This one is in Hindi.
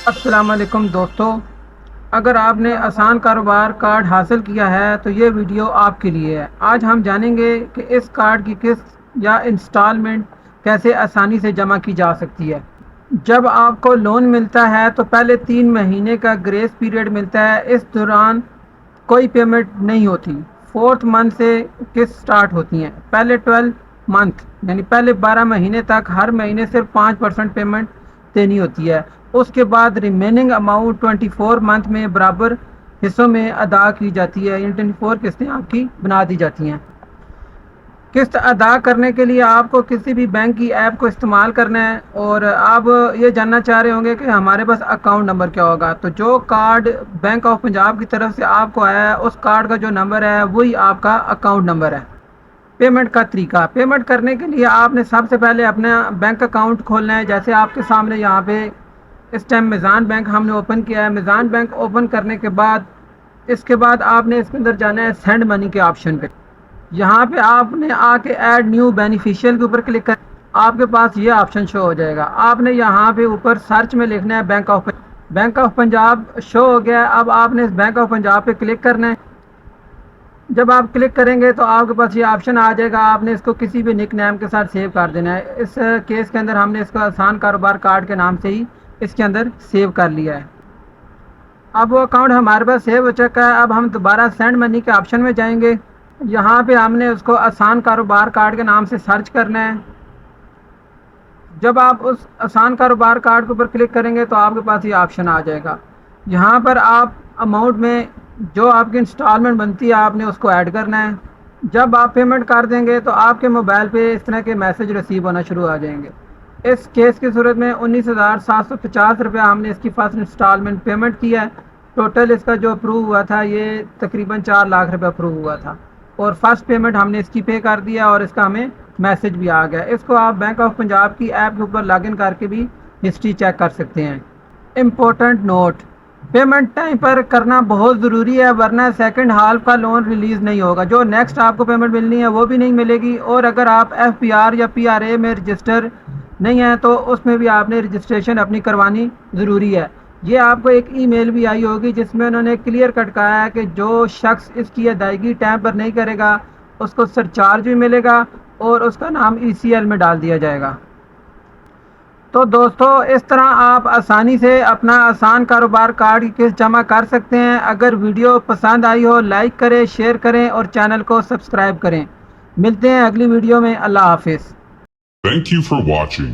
अस्सलाम वालेकुम दोस्तों, अगर आपने आसान कारोबार कार्ड हासिल किया है तो ये वीडियो आपके लिए है। आज हम जानेंगे कि इस कार्ड की किस्त या इंस्टॉलमेंट कैसे आसानी से जमा की जा सकती है। जब आपको लोन मिलता है तो पहले 3 महीने का ग्रेस पीरियड मिलता है। इस दौरान कोई पेमेंट नहीं होती। फोर्थ मंथ से किस्त स्टार्ट होती हैं। पहले 12 मंथ यानी पहले 12 महीने तक हर महीने सिर्फ 5% पेमेंट देनी होती है। उसके बाद रिमेनिंग अमाउंट 24 मंथ में बराबर हिस्सों में अदा की जाती है, यानी 24 किस्तें आपकी बना दी जाती हैं। किस्त अदा करने के लिए आपको किसी भी बैंक की ऐप को इस्तेमाल करना है। और आप ये जानना चाह रहे होंगे कि हमारे पास अकाउंट नंबर क्या होगा। तो जो कार्ड बैंक ऑफ पंजाब की तरफ से आपको आया है उस कार्ड का जो नंबर है वही आपका अकाउंट नंबर है। पेमेंट का तरीका, पेमेंट करने के लिए आपने सबसे पहले अपना बैंक अकाउंट खोलना है। जैसे आपके सामने यहाँ पे इस टाइम मिज़ान बैंक हमने ओपन किया है। मिज़ान बैंक ओपन करने के बाद इसके बाद आपने इसके अंदर जाना है सेंड मनी के ऑप्शन पे। यहाँ पे आपने आके ऐड न्यू बेनिफिशियल के ऊपर क्लिक कर आपके पास ये ऑप्शन शो हो जाएगा। आपने यहाँ पे ऊपर सर्च में लिखना है बैंक ऑफ पंजाब शो हो गया है। अब आपने इस बैंक ऑफ पंजाब पे क्लिक करना है। जब आप क्लिक करेंगे तो आपके पास ये ऑप्शन आ जाएगा। आपने इसको किसी भी निक नेम के साथ सेव कर देना है। इस केस के अंदर हमने इसको आसान कारोबार कार्ड के नाम से ही इसके अंदर सेव कर लिया है। अब वो अकाउंट हमारे पास सेव हो चुका है। अब हम दोबारा सेंड मनी के ऑप्शन में जाएंगे। यहाँ पे हमने उसको आसान कारोबार कार्ड के नाम से सर्च करना है। जब आप उस आसान कारोबार कार्ड के ऊपर क्लिक करेंगे तो आपके पास ये ऑप्शन आ जाएगा। यहाँ पर आप अमाउंट में जो आपकी इंस्टॉलमेंट बनती है आपने उसको ऐड करना है। जब आप पेमेंट कर देंगे तो आपके मोबाइल पे इस तरह के मैसेज रिसीव होना शुरू आ जाएंगे। इस केस की सूरत में 19,750 रुपया हमने इसकी फर्स्ट इंस्टॉलमेंट पेमेंट किया है। टोटल इसका जो अप्रूव हुआ था ये तकरीबन 4 लाख रुपया अप्रूव हुआ था और फर्स्ट पेमेंट हमने इसकी पे कर दिया और इसका हमें मैसेज भी आ गया। इसको आप बैंक ऑफ पंजाब की ऐप के ऊपर लॉगिन करके भी हिस्ट्री चेक कर सकते हैं। इम्पोर्टेंट नोट, पेमेंट टाइम पर करना बहुत ज़रूरी है वरना सेकंड हाफ का लोन रिलीज़ नहीं होगा। जो नेक्स्ट आपको पेमेंट मिलनी है वो भी नहीं मिलेगी। और अगर आप FPR या PRA में रजिस्टर नहीं है तो उसमें भी आपने रजिस्ट्रेशन अपनी करवानी ज़रूरी है। ये आपको एक ईमेल भी आई होगी जिसमें उन्होंने क्लियर कट कहा है कि जो शख्स इसकी अदायगी टाइम पर नहीं करेगा उसको सरचार्ज भी मिलेगा और उसका नाम ECL में डाल दिया जाएगा। तो दोस्तों इस तरह आप आसानी से अपना आसान कारोबार कार्ड की किस्त जमा कर सकते हैं। अगर वीडियो पसंद आई हो लाइक करें, शेयर करें और चैनल को सब्सक्राइब करें। मिलते हैं अगली वीडियो में। अल्लाह हाफिज़। Thank you for watching.